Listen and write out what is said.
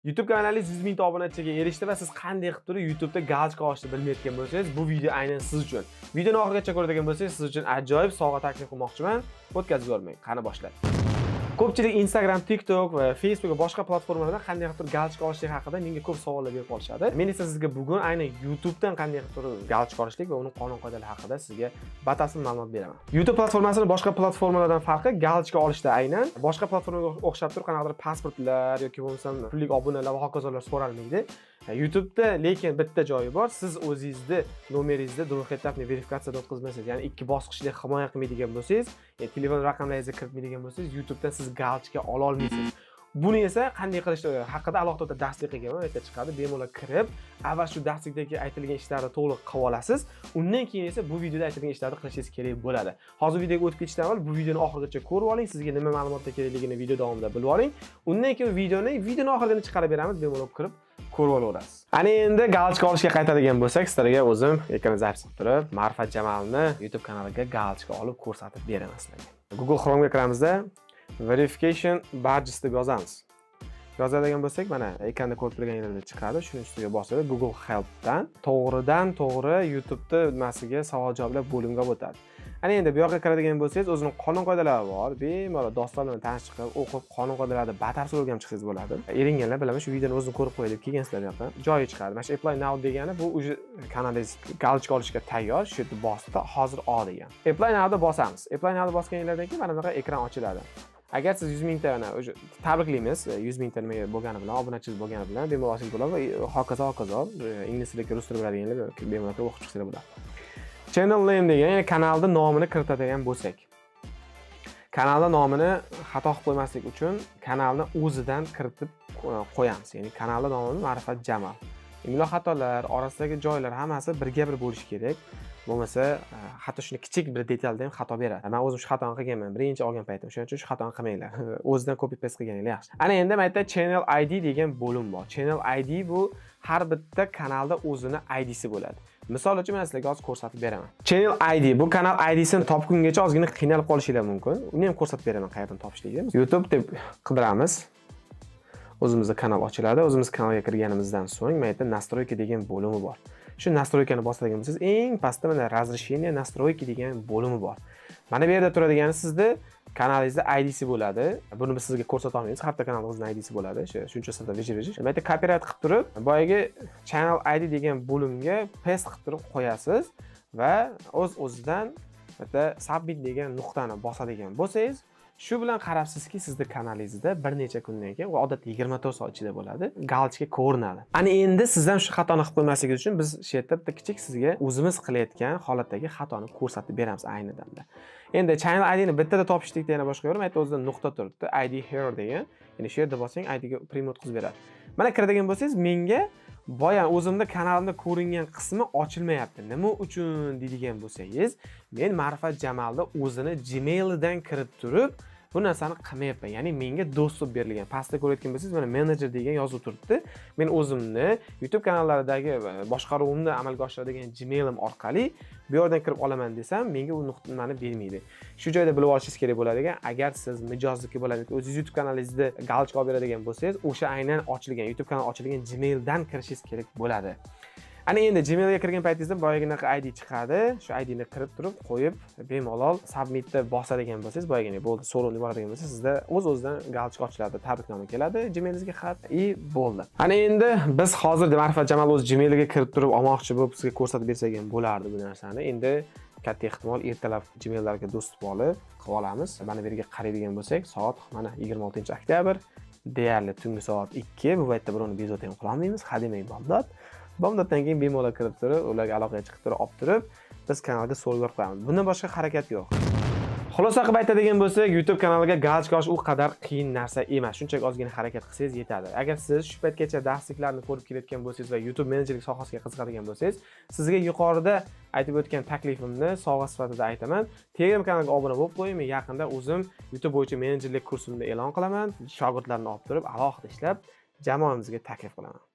YouTube kanalingiz 100 mingta obunachiga erishdi va siz qanday qilib turib YouTube'da galочка olishni bilmayotgan bo'lsangiz, bu video aynan siz uchun. Videoni oxirigacha ko'radigan bo'lsangiz, siz uchun ajoyib sovg'a taklif qilmoqchiman. O'tkazib yubormang. Qani boshlaylik. Ko'pchilik Instagram, TikTok va Facebook va boshqa platformalarda qanday qilib turib galочка olishlik haqida menga ko'p savollar berib qolishadi. Men esa sizga bugun aynan YouTube'dan qanday qilib turib galочка olishlik va uning qonun-qoidalari haqida sizga batafsil ma'lumot beraman. YouTube platformasining boshqa platformalardan farqi galочка olishda aynan boshqa platformaga o'xshab turib qanaqadir pasportlar yoki bo'lmasam pullik obunalar va hokazolar so'ralmaydi. YouTube'da lekin bitta joyi bor. Siz o'zingizni nomeringizni двухэтапный verifikatsiyadan o'tkazmasangiz, ya'ni ikki bosqichli himoya qilmaydigan bo'lsangiz, telefon raqamlaringizni kiritmaydigan bo'lsangiz, YouTube'dan siz galочка ola olmaysiz. Buni esa qanday qilish haqida alohida darslik qilganman, aytib chiqadi. Bemalol kirib, avval shu darslikdagi aytilgan ishlarni to'liq qilib olasiz. Undan keyin esa bu videoda aytilgan ishlarni qilishingiz kerak bo'ladi. Hozir videoga o'tib ketishdan avval bu videoni oxirigacha ko'rib oling, sizga nima ma'lumotlar kerakligini video davomida bilib oling. Undan keyin videoni oxiridan chiqarib beramiz, bemalol kirib ko'rib olaverasiz. Ana endi galочка olishga qaytadigan bo'lsak, sizlarga o'zim ekran zapis qilib turib, Ma'rifat Jamolni YouTube kanaliga galочка olib ko'rsatib beraman sizlarga. Google Chrome'ga kiramizda verification badges deb yozamiz. Yozadigan bo'lsak, mana ekranda ko'rib turganingizdek chiqadi. Shuning ustiga bosib Google Helpdan to'g'ridan-to'g'ri YouTube'da nimasiga savol-javoblar bo'limiga o'tadi. Ana endi bu yoqqa kiradigan bo'lsangiz, o'zining qonun-qoidalari bor. Bemalol dostlar bilan tanishib chiqib, o'qib, qonun-qoidalarni batafsil o'rganib chiqsangiz bo'ladi. Eringanlar bilaman, shu videoni o'zini ko'rib qo'yib kelgansizlar yoqqa. Joyi chiqadi. Mana shu apply now degani bu o'zi kanalingiz galочка olishga tayyor. Shu yerda bosdi, hozir ol degan. Apply now da bosamiz. Apply now da bosganingizdan keyin mana bunaqa ekran ochiladi. Agar siz 100 mingta o'sha tabriklaymiz, 100 mingta nimaga bo'lgani bilan, obunachingiz bo'lgani bilan bemalol olsangiz bo'ladi va hokazo ingliz tilida rus tilida biladiganlar bemalol o'qib chiqsanglar bo'ladi. Channel name degan, ya'ni kanalda nomini kiritadigan bo'lsak. Kanalda nomini xato qilib qo'ymaslik uchun kanalni o'zidan kiritib qo'yamiz. Ya'ni kanalda nomini Ma'rifat Jamol. Imlo xatolar, orasidagi joylar hammasi birga-bir bo'lishi kerak. Bo'lmasa, hatto shuni kichik bir detalda ham xato beradi. Men o'zim shu xatoni qilganman, birinchi olgan paytim. Shuning uchun shu xatoni qilmanglar. O'zidan copy paste qilganinglar yaxshi. Ana endi bu yerda channel ID degan bo'lim bor. Channel ID bu har bitta kanalda o'zini ID'si bo'ladi. Misol uchun men sizlarga hozir ko'rsatib beraman. Channel ID bu kanal ID'sini topgungacha ozgina qiynalib qolishingiz mumkin. Uni ham ko'rsatib beraman qayerdan topishligini. YouTube deb qidiramiz. O'zimizda kanal ochiladi. O'zimiz kanalga kirganimizdan so'ng men yerda настройки degan bo'limi bor. Shu настройкani bosadigan bo'lsangiz, eng pastda mana разрешение настройки degan bo'limi bor. Mana bu yerda turadigani sizda kanalingizda ID'si bo'ladi. Buni biz sizga ko'rsata olmaymiz. Har bitta kanalda o'zining ID'si bo'ladi. Shuncha sirda vijir-vijir. Bu yerda copyright qilib turib, boyagi channel ID degan bo'limga paste qilib turib qo'yasiz va o'z-o'zidan bitta submit degan nuqtani bosadigan bo'lsangiz, shu bilan qarabsizki, sizning kanalingizda bir necha kundan keyin, odatda 24 soat ichida bo'ladi, galочка ko'rinadi. Ana endi sizdan shu xatoni qilib qo'ymasligingiz uchun biz shu yerda bitta kichik sizga o'zimiz qilayotgan holatdagi xatoni ko'rsatib beramiz ayni damda. Endi channel ID ni bittada topishlikda yana boshqa yo'l, aytib o'zidan nuqta turibdi, ID here degan. Ya'ni shu yerda bossang ID ga print o'tkazib beradi. Mana kiradigan bo'lsangiz, menga boya o'zimda kanalimda ko'ringan qismi ochilmayapti. Nima uchun deydigan bo'lsangiz, men Ma'rifat Jamolda o'zini Gmail'idan kirib turib, bu narsani qilmayapman. Ya'ni menga dostуп berilgan. Pastda ko'rayotgan bo'lsangiz, mana manager degan yozib turibdi. Men o'zimni YouTube kanallaridagi boshqaruvimni amalga oshiradigan Gmail'im orqali bu yerdan kirib olaman desam, menga u nuqtani bermaydi. Shu joyda bilib olishingiz kerak bo'ladigan, agar siz mijozniki bo'ladi, o'zingiz YouTube kanalingizda galочка olib beradigan bo'lsangiz, o'sha aynan ochilgan YouTube kanal ochilgan Gmail'dan kirishingiz kerak bo'ladi. Ana endi Gmailga kirgan paytingizda boyaginaqa ID chiqadi. Shu ID ni kirib turib qo'yib, bemalol submit'da bosadigan bo'lsangiz, boyagina bo'ldi, so'rovni yuboradigan bo'lsangiz, sizda o'z-o'zidan galочка ochiladi, tabriknoma keladi, Gmailingizga xat bo'ldi. Ana endi biz hozir Ma'rifat Jamol o'z Gmailga kirib turib olmoqchi bo'lib, sizga ko'rsatib bersak ham bo'lardi bu narsani. Endi katta ehtimol ertalab Gmaillarga dostуп olib qilib olamiz. Mana bu yerga qaraydigan bo'lsak, soat mana 26-oktyabr, deyarli tungi soat 2. Bu paytda birovni bezovta ham qila olmaymiz, hademay bomdod. Bomdoddan keyin bemalol kirib turib, ularga aloqaga chiqib turib, olib turib, biz kanalga so'rg'or qo'yamiz. Bundan boshqa harakat yo'q. Xulosa qilib aytadigan bo'lsak, YouTube kanaliga galочка olish u qadar qiyin narsa emas. Shunchaki ozgina harakat qilsangiz yetadi. Agar siz shu paytgacha darsliklarni ko'rib kelayotgan bo'lsangiz va YouTube menejerlik sohasiga qiziqadigan bo'lsangiz, sizga yuqorida aytib o'tgan taklifimni sovg'a sifatida aytaman. Telegram kanaliga obuna bo'lib qo'ying. Men yaqinda o'zim YouTube bo'yicha menejerlik kursini e'lon qilaman. Shogirdlarni olib turib, alohida ishlab, jamoamizga taklif qilaman.